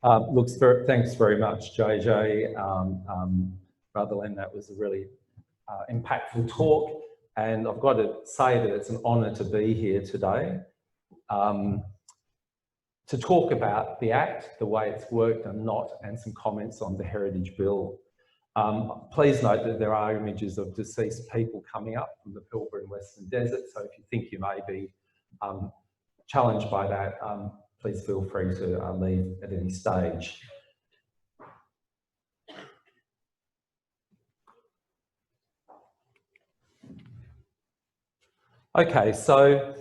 Thanks very much, JJ. Rutherland, that was a really impactful talk, and I've got to say that it's an honour to be here today to talk about the Act, the way it's worked and not, and some comments on the Heritage Bill. Please note that there are images of deceased people coming up from the Pilbara and Western Desert, so if you think you may be challenged by that, please feel free to leave at any stage. Okay, so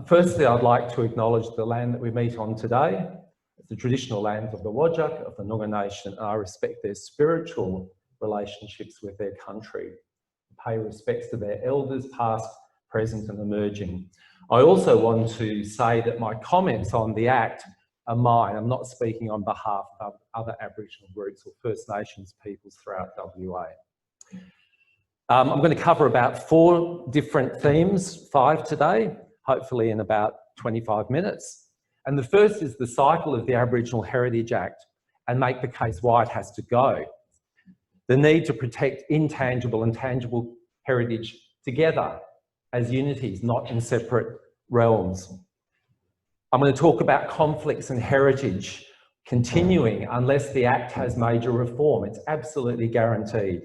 firstly, I'd like to acknowledge the land that we meet on today. It's the traditional lands of the Whadjuk, of the Noongar Nation, and I respect their spiritual relationships with their country. I pay respects to their elders, past, present and emerging. I also want to say that my comments on the Act are mine. I'm not speaking on behalf of other Aboriginal groups or First Nations peoples throughout WA. I'm going to cover about 4 different themes, 5 today, hopefully in about 25 minutes. And the first is the cycle of the Aboriginal Heritage Act and make the case why it has to go. The need to protect intangible and tangible heritage together as unities, not in separate realms. I'm going to talk about conflicts and heritage continuing unless the Act has major reform. It's absolutely guaranteed.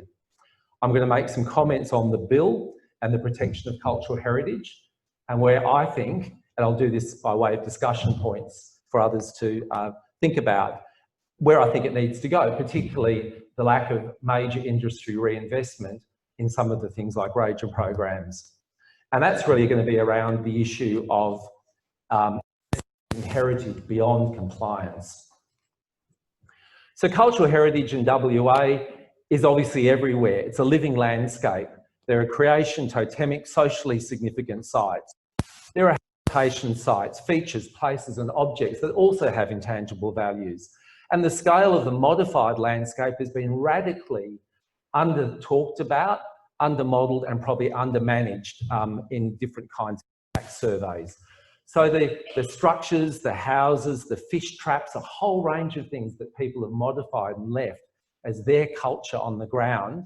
I'm going to make some comments on the bill and the protection of cultural heritage and where I think, and I'll do this by way of discussion points for others to think about, where I think it needs to go, particularly the lack of major industry reinvestment in some of the things like ranger programs. And that's really going to be around the issue of heritage beyond compliance. So cultural heritage in WA is obviously everywhere. It's a living landscape. There are creation, totemic, socially significant sites. There are habitation sites, features, places and objects that also have intangible values. And the scale of the modified landscape has been radically under-talked about, under-modelled and probably under-managed in different kinds of surveys. So the structures, the houses, the fish traps, a whole range of things that people have modified and left as their culture on the ground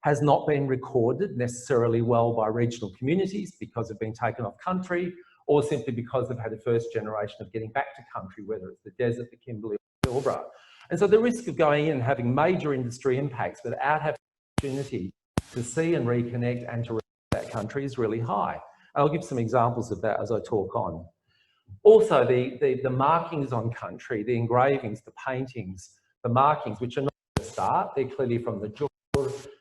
has not been recorded necessarily well by regional communities because they've been taken off country or simply because they've had a first generation of getting back to country, whether it's the desert, the Kimberley or Pilbara. And so the risk of going in and having major industry impacts without having the opportunity to see and reconnect and to that country is really high. I'll give some examples of that as I talk on. Also, the markings on country, the engravings, the paintings, the markings, which are not at the start, they're clearly from the jur,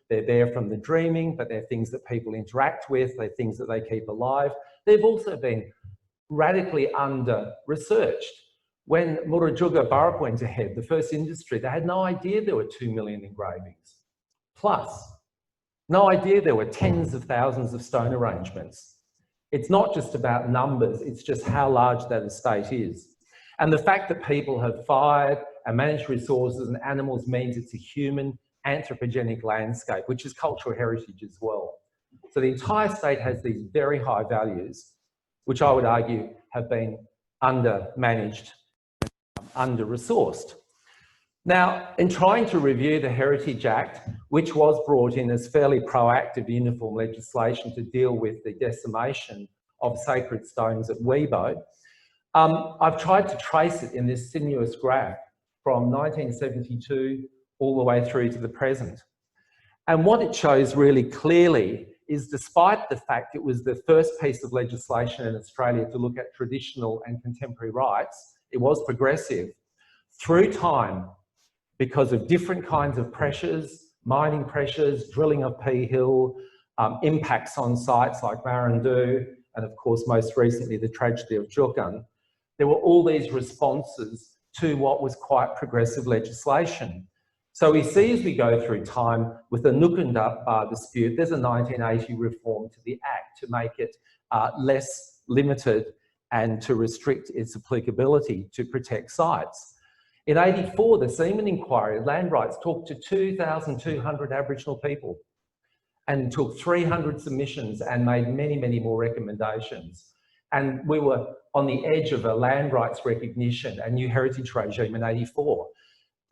they're there from the dreaming, but they're things that people interact with, they're things that they keep alive. They've also been radically under-researched. When Murujuga Burrup went ahead, the first industry, they had no idea there were 2 million engravings. Plus, no idea there were tens of thousands of stone arrangements. It's not just about numbers, it's just how large that estate is. And the fact that people have fired and managed resources and animals means it's a human anthropogenic landscape, which is cultural heritage as well. So the entire state has these very high values, which I would argue have been under-managed, under-resourced. Now, in trying to review the Heritage Act, which was brought in as fairly proactive uniform legislation to deal with the decimation of sacred stones at Weibo, I've tried to trace it in this sinuous graph from 1972 all the way through to the present. And what it shows really clearly is, despite the fact it was the first piece of legislation in Australia to look at traditional and contemporary rights, it was progressive. Through time, because of different kinds of pressures, mining pressures, drilling of P Hill, impacts on sites like Marindu, and of course, most recently, the tragedy of Juukan, there were all these responses to what was quite progressive legislation. So we see as we go through time with the Nukunda dispute, there's a 1980 reform to the Act to make it less limited and to restrict its applicability to protect sites. In '84, the Seaman Inquiry, Land Rights, talked to 2,200 Aboriginal people and took 300 submissions and made many, many more recommendations. And we were on the edge of a land rights recognition and new heritage regime in '84.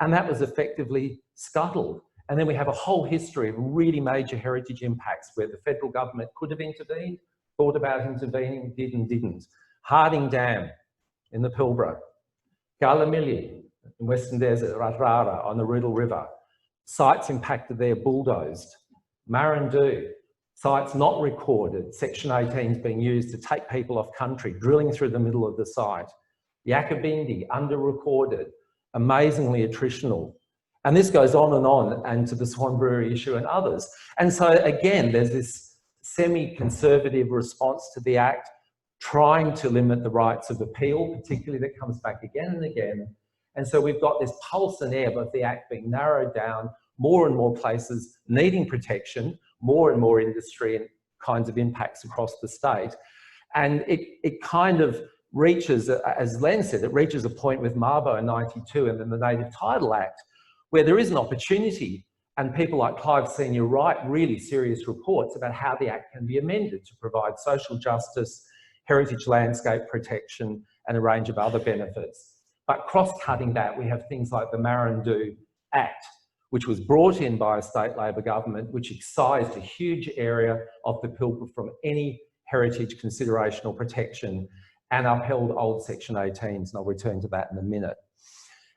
And that was effectively scuttled. And then we have a whole history of really major heritage impacts where the federal government could have intervened, thought about intervening, did and didn't. Harding Dam in the Pilbara, Galamili in Western Desert, Ratrara on the Riddle River, sites impacted there bulldozed. Marindu, sites not recorded, Section 18 is being used to take people off country, drilling through the middle of the site. Yakabindi, under-recorded, amazingly attritional. And this goes on, and to the Swan Brewery issue and others. And so again, there's this semi-conservative response to the Act, trying to limit the rights of appeal, particularly that comes back again and again. And so we've got this pulse and ebb of the Act being narrowed down, more and more places needing protection, more and more industry and kinds of impacts across the state. And it kind of reaches, as Len said, it reaches a point with Mabo in '92 and then the Native Title Act, where there is an opportunity, and people like Clive Senior write really serious reports about how the Act can be amended to provide social justice, heritage landscape protection, and a range of other benefits. But cross-cutting that, we have things like the Marindu Act, which was brought in by a state Labor government, which excised a huge area of the Pilbara from any heritage consideration or protection and upheld old Section 18s, and I'll return to that in a minute.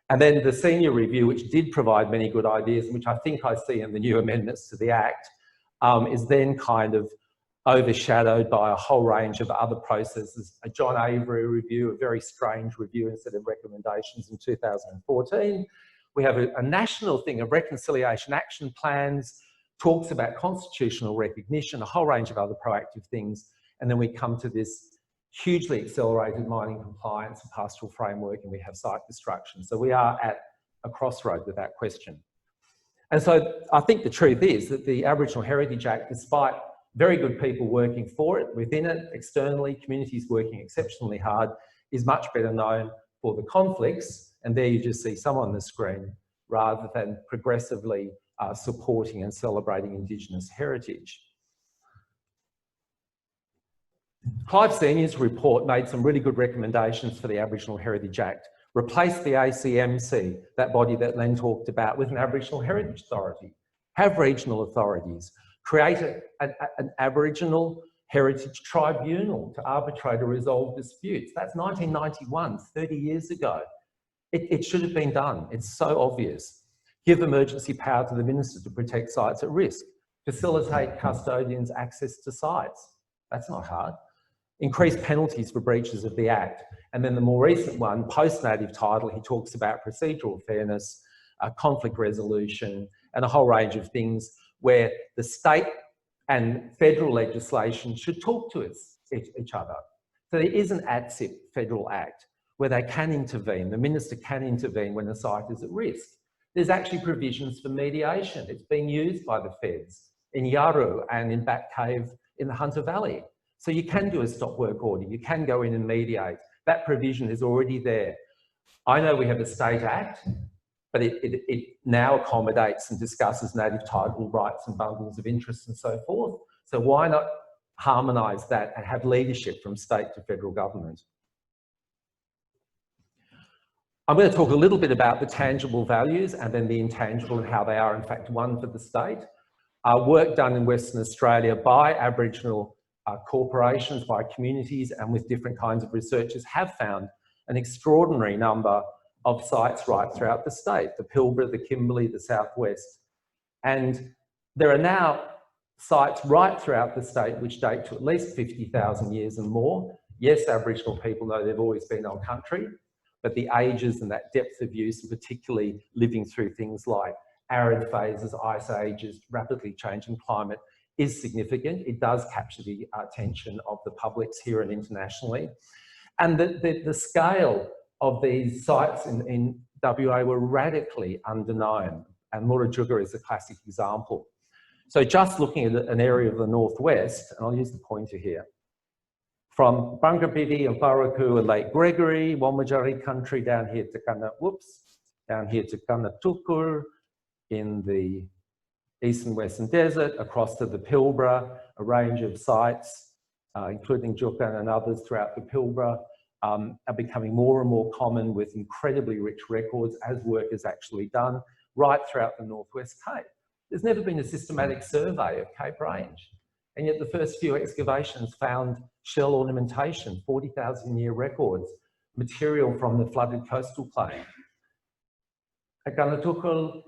And then the senior review, which did provide many good ideas, which I think I see in the new amendments to the Act, is then kind of overshadowed by a whole range of other processes. A John Avery review, a very strange review instead of recommendations in 2014. We have a national thing of reconciliation action plans, talks about constitutional recognition, a whole range of other proactive things. And then we come to this hugely accelerated mining compliance and pastoral framework, and we have site destruction. So we are at a crossroad with that question. And so I think the truth is that the Aboriginal Heritage Act, despite very good people working for it, within it, externally, communities working exceptionally hard, is much better known for the conflicts, and there you just see some on the screen, rather than progressively supporting and celebrating Indigenous heritage. Clive Senior's report made some really good recommendations for the Aboriginal Heritage Act. Replace the ACMC, that body that Len talked about, with an Aboriginal Heritage Authority. Have regional authorities. Create an Aboriginal Heritage Tribunal to arbitrate or resolve disputes. That's 1991, 30 years ago. It should have been done. It's so obvious. Give emergency power to the minister to protect sites at risk. Facilitate custodians' access to sites. That's not hard. Increase penalties for breaches of the Act. And then the more recent one, post-native title, he talks about procedural fairness, conflict resolution, and a whole range of things where the state and federal legislation should talk to each other. So there is an ATSIP federal act where they can intervene, the minister can intervene when the site is at risk. There's actually provisions for mediation. It's being used by the feds in Yarru and in Bat Cave in the Hunter Valley. So you can do a stop work order, you can go in and mediate. That provision is already there. I know we have a state act, but it now accommodates and discusses native title rights and bundles of interest and so forth. So why not harmonise that and have leadership from state to federal government? I'm going to talk a little bit about the tangible values and then the intangible and how they are in fact one for the state. Work done in Western Australia by Aboriginal corporations, by communities and with different kinds of researchers have found an extraordinary number of sites right throughout the state, the Pilbara, the Kimberley, the Southwest. And there are now sites right throughout the state which date to at least 50,000 years and more. Yes, Aboriginal people know they've always been on country, but the ages and that depth of use, and particularly living through things like arid phases, ice ages, rapidly changing climate, is significant. It does capture the attention of the publics here and internationally. And the scale of these sites in WA were radically underknown, and Murajuga is a classic example. So just looking at an area of the northwest, and I'll use the pointer here, from Bungarpidi and Baraku and Lake Gregory, Walmajari country down here to down here to Tukur in the Eastern Western Desert, across to the Pilbara, a range of sites including Jukan and others throughout the Pilbara, are becoming more and more common with incredibly rich records as work is actually done right throughout the Northwest Cape. There's never been a systematic survey of Cape Range, and yet the first few excavations found shell ornamentation, 40,000-year records, material from the flooded coastal plain. At Gunatukul,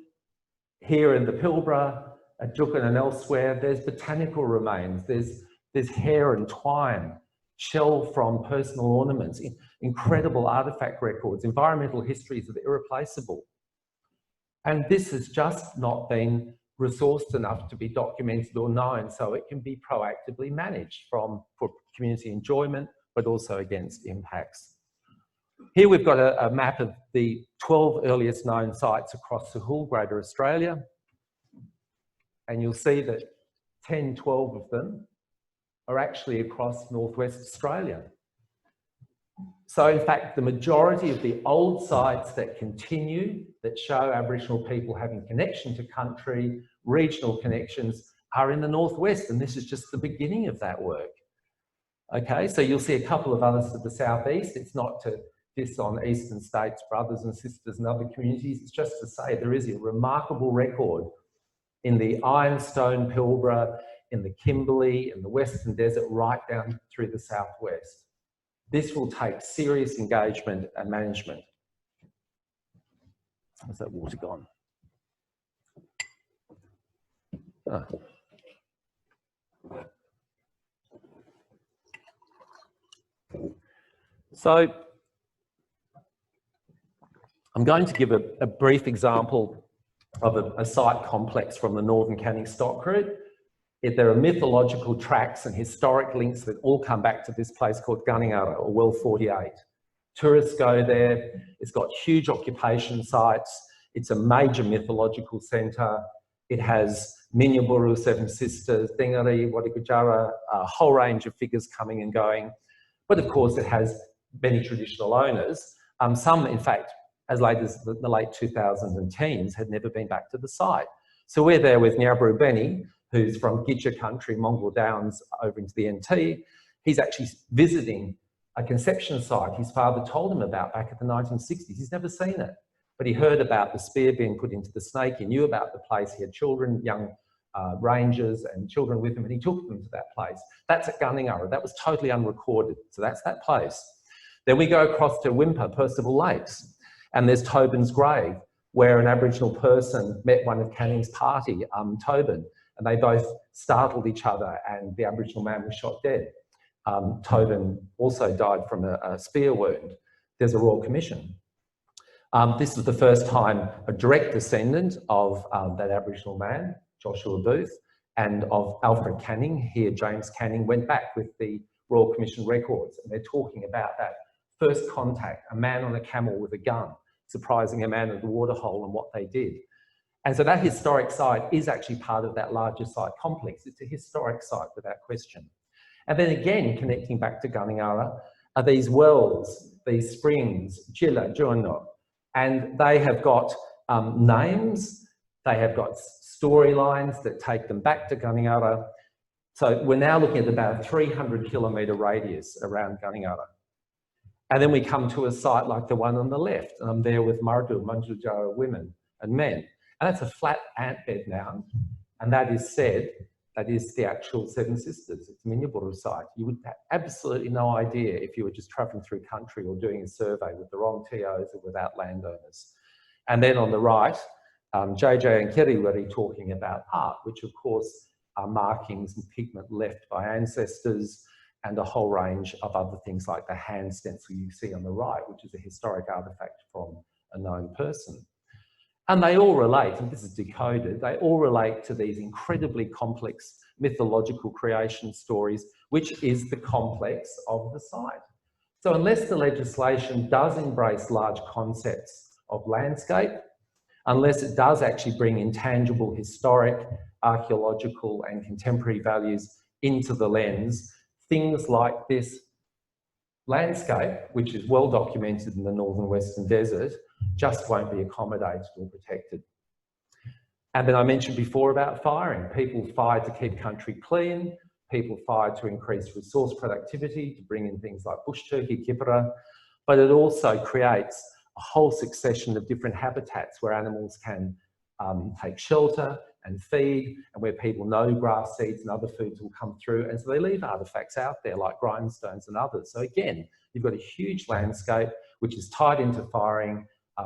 here in the Pilbara, at Jukan and elsewhere, there's botanical remains, there's hair and twine, shell from personal ornaments, incredible artefact records, environmental histories that are irreplaceable. And this has just not been resourced enough to be documented or known, so it can be proactively managed for community enjoyment, but also against impacts. Here we've got a map of the 12 earliest known sites across Sahul, Greater Australia. And you'll see that 10, 12 of them are actually across Northwest Australia. So in fact, the majority of the old sites that continue, that show Aboriginal people having connection to country, regional connections, are in the Northwest, and this is just the beginning of that work. Okay, so you'll see a couple of others to the southeast. It's not to diss on eastern states, brothers and sisters and other communities, it's just to say there is a remarkable record in the Ironstone Pilbara, in the Kimberley, in the Western Desert, right down through the southwest. This will take serious engagement and management. Where's that water gone? Oh. So, I'm going to give a brief example of a site complex from the Northern Canning Stock Route. There are mythological tracks and historic links that all come back to this place called Guningara, or Well 48. Tourists go there. It's got huge occupation sites. It's a major mythological centre. It has Minyaburu, Seven Sisters, Dingari, Wadikujara, a whole range of figures coming and going. But of course, it has many traditional owners. Some, in fact, as late as the late 2000s and teens, had never been back to the site. So we're there with Nyabru Benny, who's from Gidja country, Mongol Downs, over into the NT. He's actually visiting a conception site his father told him about back in the 1960s. He's never seen it, but he heard about the spear being put into the snake. He knew about the place. He had children, young rangers and children with him, and he took them to that place. That's at Guningara. That was totally unrecorded. So that's that place. Then we go across to Wimpa, Percival Lakes, and there's Tobin's grave, where an Aboriginal person met one of Canning's party, Tobin, and they both startled each other, and the Aboriginal man was shot dead. Tobin also died from a spear wound. There's a Royal Commission. This was the first time a direct descendant of that Aboriginal man, Joshua Booth, and of Alfred Canning, here James Canning, went back with the Royal Commission records, and they're talking about that first contact, a man on a camel with a gun, surprising a man at the waterhole, and what they did. And so that historic site is actually part of that larger site complex. It's a historic site without question. And then again, connecting back to Guningara, are these wells, these springs, Jilla, Juano, and they have got names, they have got storylines that take them back to Guningara. So we're now looking at about a 300-kilometre radius around Guningara. And then we come to a site like the one on the left, and I'm there with Marindu, Manjujara women and men. And that's a flat ant bed mound, and that is said, that is the actual Seven Sisters. It's a Minyaburu site. You would have absolutely no idea if you were just travelling through country or doing a survey with the wrong TOs or without landowners. And then on the right, JJ and Kerry were talking about art, which of course are markings and pigment left by ancestors, and a whole range of other things like the hand stencil you see on the right, which is a historic artefact from a known person. And they all relate, and this is decoded, they all relate to these incredibly complex mythological creation stories, which is the complex of the site. So unless the legislation does embrace large concepts of landscape, unless it does actually bring intangible, historic, archaeological and contemporary values into the lens, things like this landscape, which is well documented in the Northern Western Desert, just won't be accommodated or protected. And then I mentioned before about firing. People fire to keep country clean. people fired to increase resource productivity, to bring in things like bush turkey, kipara, but it also creates a whole succession of different habitats where animals can take shelter and feed, and where people know grass seeds and other foods will come through, and so they leave artefacts out there like grindstones and others. So again, you've got a huge landscape which is tied into firing,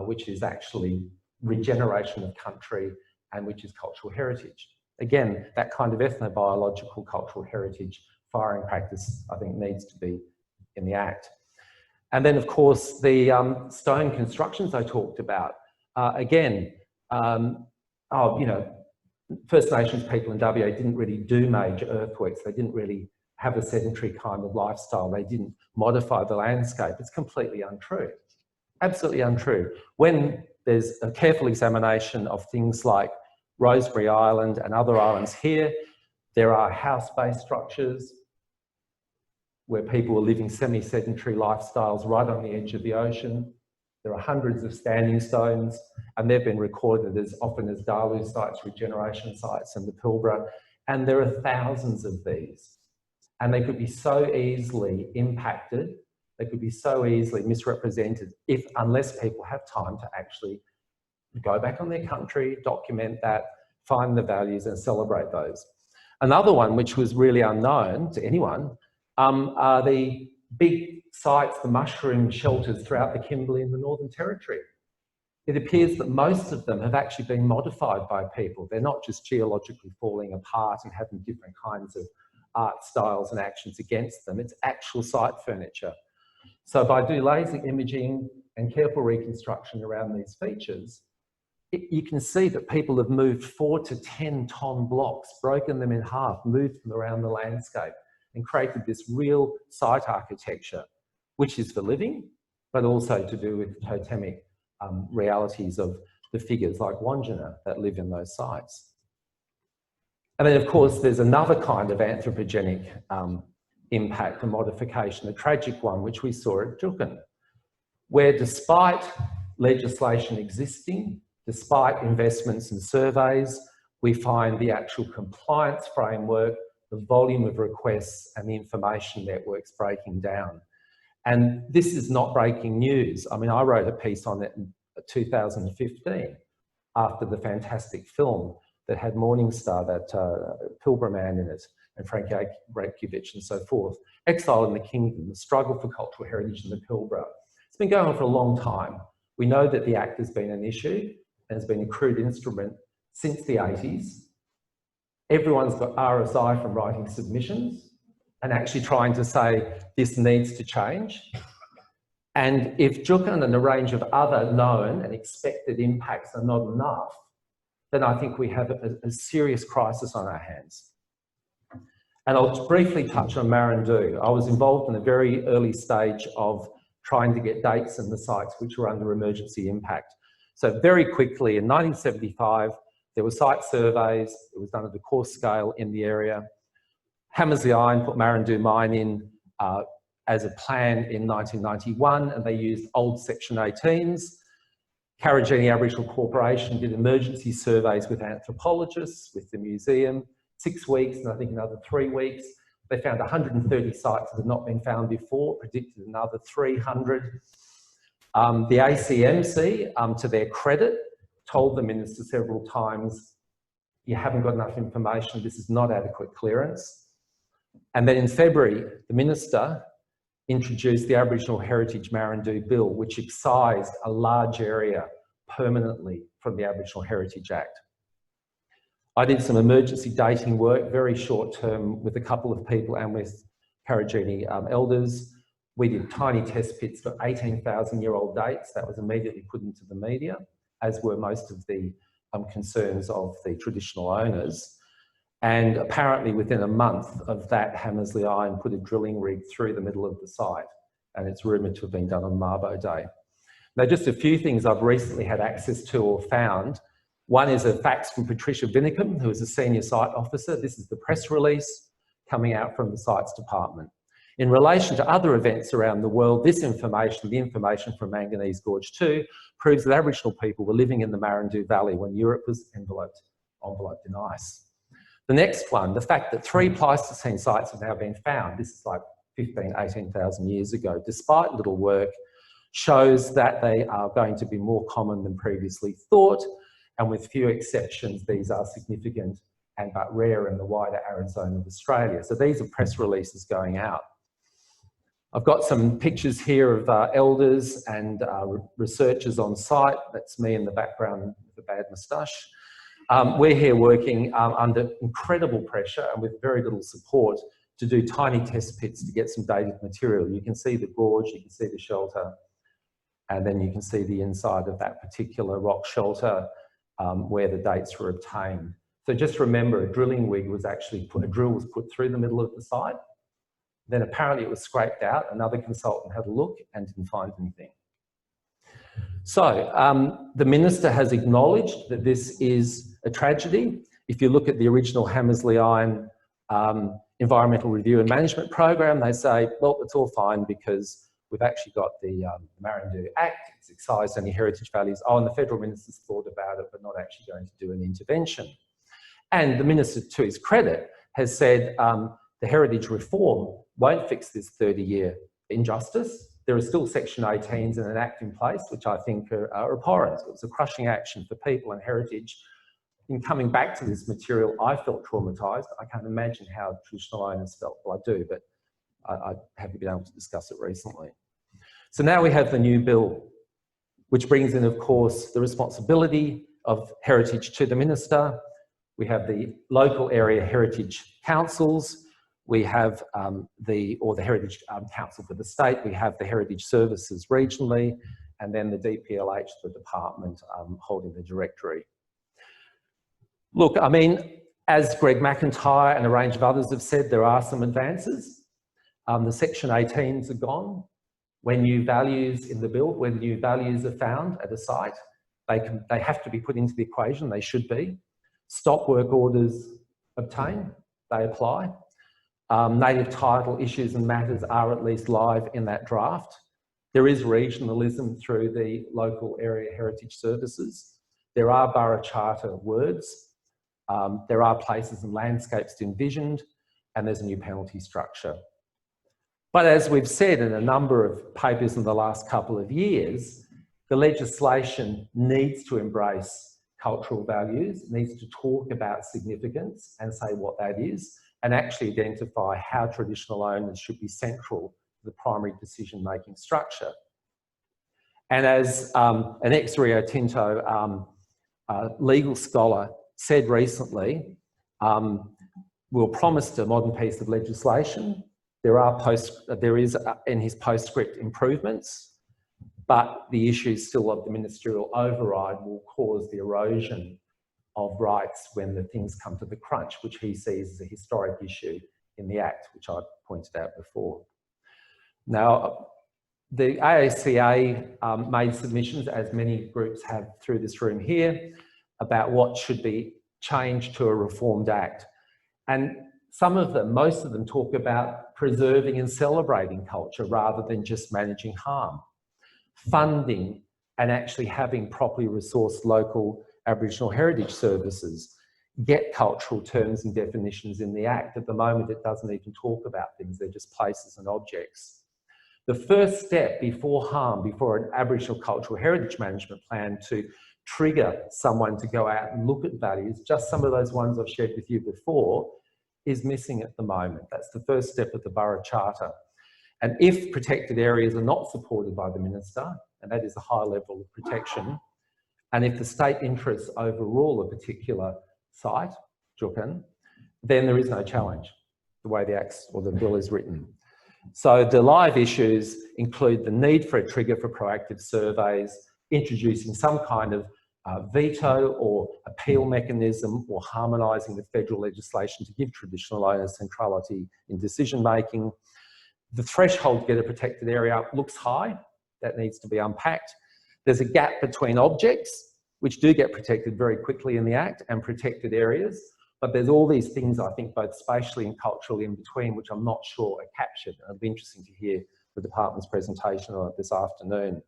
which is actually regeneration of country, and which is cultural heritage. Again, that kind of ethnobiological cultural heritage firing practice, I think, needs to be in the Act. And then, of course, the stone constructions I talked about. Again, you know, First Nations people in WA didn't really do major earthworks. They didn't really have a sedentary kind of lifestyle. They didn't modify the landscape. It's completely untrue. Absolutely untrue. When there's a careful examination of things like Rosemary Island and other islands here, there are house-based structures where people are living semi-sedentary lifestyles right on the edge of the ocean. There are hundreds of standing stones, and they've been recorded as often as Dalu sites, regeneration sites in the Pilbara, and there are thousands of these. And they could be so easily impacted, they could be so easily misrepresented unless people have time to actually go back on their country, document that, find the values and celebrate those. Another one, which was really unknown to anyone, are the big sites, the mushroom shelters throughout the Kimberley and the Northern Territory. It appears that most of them have actually been modified by people. They're not just geologically falling apart and having different kinds of art styles and actions against them. It's actual site furniture. So by doing laser imaging and careful reconstruction around these features, you can see that people have moved 4 to 10 ton blocks, broken them in half, moved them around the landscape, and created this real site architecture, which is for living, but also to do with totemic realities of the figures like Wandjina that live in those sites. And then, of course, there's another kind of anthropogenic impact and modification, a tragic one, which we saw at Juukan, where despite legislation existing, despite investments and surveys, we find the actual compliance framework, the volume of requests and the information networks breaking down. And this is not breaking news. I mean, I wrote a piece on it in 2015 after the fantastic film that had Morningstar, that Pilbara man in it, and Frank Reykjavik and so forth. Exile in the Kingdom, the struggle for cultural heritage in the Pilbara. It's been going on for a long time. We know that the Act has been an issue and has been a crude instrument since the 80s. Everyone's got RSI from writing submissions and actually trying to say this needs to change. And if Juukan and a range of other known and expected impacts are not enough, then I think we have a serious crisis on our hands. And I'll briefly touch on Marindu. I was involved in a very early stage of trying to get dates in the sites which were under emergency impact. So very quickly, in 1975, there were site surveys. It was done at a coarse scale in the area. Hammersley Iron put Marindu mine in as a plan in 1991, and they used old Section 18s. Karijini Aboriginal Corporation did emergency surveys with anthropologists, with the museum, 6 weeks, and I think another 3 weeks. They found 130 sites that had not been found before, predicted another 300. The ACMC, to their credit, told the minister several times, you haven't got enough information, this is not adequate clearance. And then in February, the minister introduced the Aboriginal Heritage Marindu Bill, which excised a large area permanently from the Aboriginal Heritage Act. I did some emergency dating work, very short term, with a couple of people and with Karijini elders. We did tiny test pits for 18,000-year-old dates. That was immediately put into the media, as were most of the concerns of the traditional owners. And apparently within a month of that, Hammersley Iron put a drilling rig through the middle of the site, and it's rumoured to have been done on Mabo Day. Now, just a few things I've recently had access to or found. One is a fax from Patricia Vinicum, who is a senior site officer. This is the press release coming out from the sites department. In relation to other events around the world, this information, the information from Manganese Gorge 2, proves that Aboriginal people were living in the Marindu Valley when Europe was enveloped in ice. The next one, the fact that 3 Pleistocene sites have now been found, this is like 15, 18,000 years ago, despite little work, shows that they are going to be more common than previously thought, and with few exceptions, these are significant and but rare in the wider arid zone of Australia. So these are press releases going out. I've got some pictures here of elders and researchers on site. That's me in the background with a bad moustache. We're here working under incredible pressure and with very little support to do tiny test pits to get some dated material. You can see the gorge, you can see the shelter, and then you can see the inside of that particular rock shelter where the dates were obtained. So just remember, a drilling rig was actually a drill was put through the middle of the site. Then apparently it was scraped out. Another consultant had a look and didn't find anything. So the minister has acknowledged that this is a tragedy. If you look at the original Hammersley Iron Environmental Review and Management Program, they say, well, it's all fine because we've actually got the Marindu Act, it's excised any heritage values. Oh, and the federal minister's thought about it, but not actually going to do an intervention. And the minister, to his credit, has said the heritage reform won't fix this 30-year injustice. There are still Section 18s and an Act in place, which I think are abhorrent. It was a crushing action for people and heritage. In coming back to this material, I felt traumatised. I can't imagine how traditional owners felt. Well, I do, but I haven't been able to discuss it recently. So now we have the new bill, which brings in, of course, the responsibility of heritage to the minister. We have the local area heritage councils. We have the Heritage Council for the state. We have the heritage services regionally, and then the DPLH, the department holding the directory. Look, I mean, as Greg McIntyre and a range of others have said, there are some advances. The Section 18s are gone. When new values in the bill, when new values are found at a site, they have to be put into the equation. They should be. Stop work orders obtained, they apply. Native title issues and matters are at least live in that draft. There is regionalism through the local area heritage services. There are borough charter words. There are places and landscapes envisioned, and there's a new penalty structure. But as we've said in a number of papers in the last couple of years, the legislation needs to embrace cultural values, needs to talk about significance and say what that is, and actually identify how traditional owners should be central to the primary decision-making structure. And as an ex-Rio Tinto legal scholar said recently, we'll promise a modern piece of legislation. There is in his postscript improvements, but the issues still of the ministerial override will cause the erosion of rights when the things come to the crunch, which he sees as a historic issue in the Act, which I pointed out before. Now, the AACA made submissions, as many groups have through this room here, about what should be changed to a reformed Act. And some of them, most of them, talk about preserving and celebrating culture rather than just managing harm. Funding and actually having properly resourced local Aboriginal heritage services, get cultural terms and definitions in the Act. At the moment, it doesn't even talk about things, they're just places and objects. The first step before harm, before an Aboriginal cultural heritage management plan to trigger someone to go out and look at values, just some of those ones I've shared with you before, is missing at the moment. That's the first step of the Borough Charter. And if protected areas are not supported by the minister, and that is a high level of protection, and if the state interests overrule a particular site, Jukan, then there is no challenge, the way the Act or the bill is written. So the live issues include the need for a trigger for proactive surveys, introducing some kind of veto or appeal mechanism, or harmonising with federal legislation to give traditional owners centrality in decision making. The threshold to get a protected area looks high. That needs to be unpacked. There's a gap between objects, which do get protected very quickly in the Act, and protected areas. But there's all these things, I think, both spatially and culturally in between, which I'm not sure are captured. And it'll be interesting to hear the department's presentation on it this afternoon.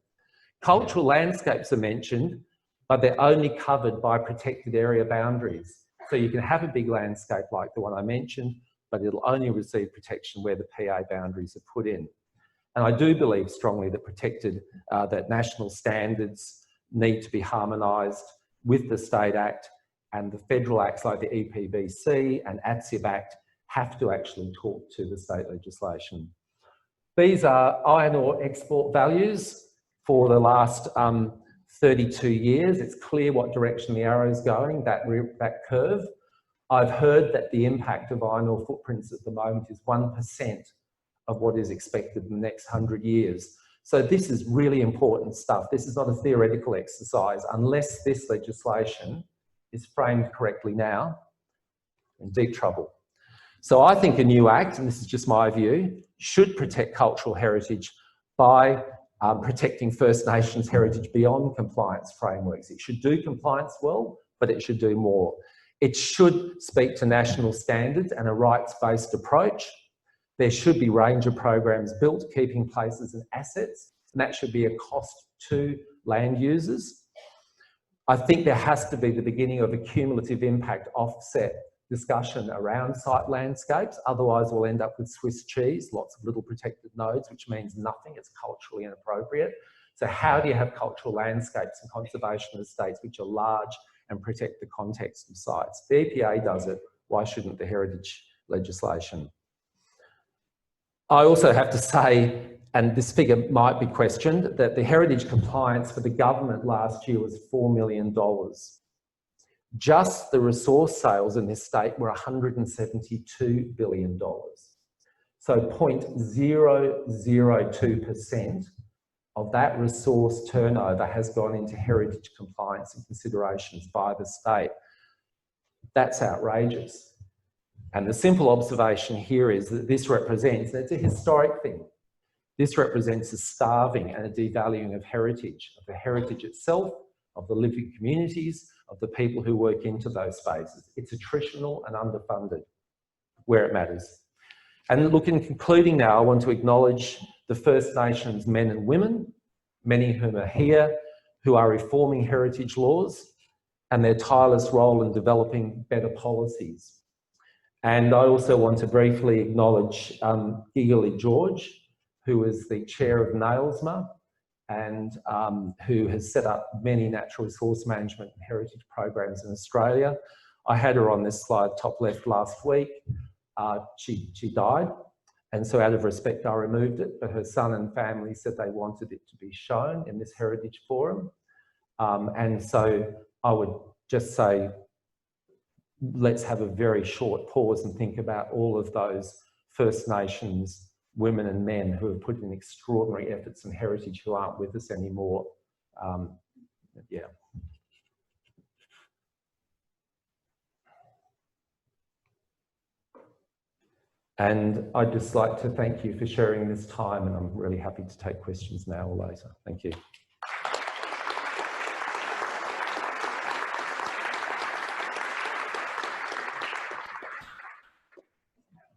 Cultural landscapes are mentioned, but they're only covered by protected area boundaries. So you can have a big landscape like the one I mentioned, but it'll only receive protection where the PA boundaries are put in. And I do believe strongly that that national standards need to be harmonised with the State Act, and the federal acts like the EPBC and ATSIB Act have to actually talk to the state legislation. These are iron ore export values for the last 32 years. It's clear what direction the arrow is going, that curve. I've heard that the impact of iron ore footprints at the moment is 1% of what is expected in the next 100 years. So this is really important stuff. This is not a theoretical exercise. Unless this legislation is framed correctly now, in deep trouble. So I think a new act, and this is just my view, should protect cultural heritage by protecting First Nations heritage beyond compliance frameworks. It should do compliance well, but it should do more. It should speak to national standards and a rights-based approach. There should be ranger programs built, keeping places and assets, and that should be a cost to land users. I think there has to be the beginning of a cumulative impact offset discussion around site landscapes. Otherwise, we'll end up with Swiss cheese, lots of little protected nodes, which means nothing. It's culturally inappropriate. So how do you have cultural landscapes and conservation estates which are large and protect the context of sites? The EPA does it. Why shouldn't the heritage legislation? I also have to say, and this figure might be questioned, that the heritage compliance for the government last year was $4 million. Just the resource sales in this state were $172 billion. So 0.002% of that resource turnover has gone into heritage compliance and considerations by the state. That's outrageous. And the simple observation here is that this represents, it's a historic thing, this represents a starving and a devaluing of heritage, of the heritage itself, of the living communities, of the people who work into those spaces. It's attritional and underfunded where it matters. And look, in concluding now, I want to acknowledge the First Nations men and women, many of whom are here, who are reforming heritage laws and their tireless role in developing better policies. And I also want to briefly acknowledge Giggly George, who is the chair of NAILSMA and who has set up many natural resource management and heritage programs in Australia. I had her on this slide, top left, last week. She died, and so out of respect, I removed it, but her son and family said they wanted it to be shown in this heritage forum. And so I would just say, let's have a very short pause and think about all of those First Nations women and men who have put in extraordinary efforts in heritage who aren't with us anymore. Yeah. And I'd just like to thank you for sharing this time, and I'm really happy to take questions now or later. Thank you.